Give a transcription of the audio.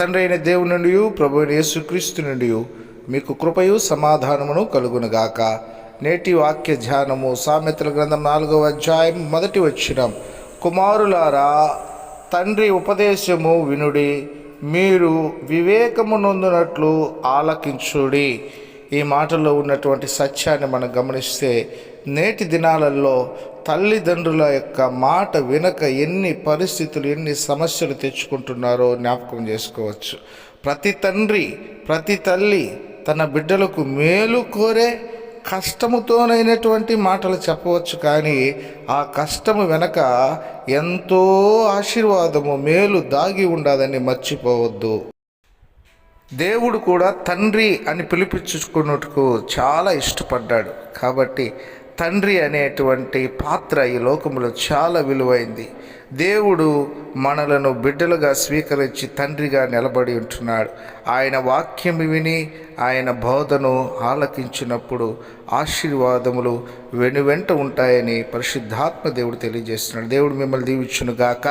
తండ్రి అయిన దేవుని నుండి ప్రభువైన యేసుక్రీస్తు నుండి మీకు కృపయు సమాధానమును కలుగునుగాక. నేటి వాక్య ధ్యానము సామెతల గ్రంథం 4వ అధ్యాయం 1వ వచనం. కుమారులారా, తండ్రి ఉపదేశము వినుడి, మీరు వివేకము నొందునట్లు ఆలకించుడి. ఈ మాటలో ఉన్నటువంటి సత్యాన్ని మనం గమనిస్తే, నేటి దినాలలో తల్లిదండ్రుల యొక్క మాట వినక ఎన్ని పరిస్థితులు, ఎన్ని సమస్యలు తెచ్చుకుంటున్నారో జ్ఞాపకం చేసుకోవచ్చు. ప్రతి తండ్రి, ప్రతి తల్లి తన బిడ్డలకు మేలు కోరే కష్టముతోనైనటువంటి మాటలు చెప్పవచ్చు, కానీ ఆ కష్టము వెనక ఎంతో ఆశీర్వాదము, మేలు దాగి ఉండదని మర్చిపోవద్దు. దేవుడు కూడా తండ్రి అని పిలిపించుకున్నట్టుకు చాలా ఇష్టపడ్డాడు. కాబట్టి తండ్రి అనేటువంటి పాత్ర ఈ లోకంలో చాలా విలువైంది. దేవుడు మనలను బిడ్డలుగా స్వీకరించి తండ్రిగా నిలబడి ఉంటున్నాడు. ఆయన వాక్యం విని ఆయన బోధను ఆలకించినప్పుడు ఆశీర్వాదములు వెనువెంట ఉంటాయని పరిశుద్ధాత్మ దేవుడు తెలియజేస్తున్నాడు. దేవుడు మిమ్మల్ని దీవించునుగాక.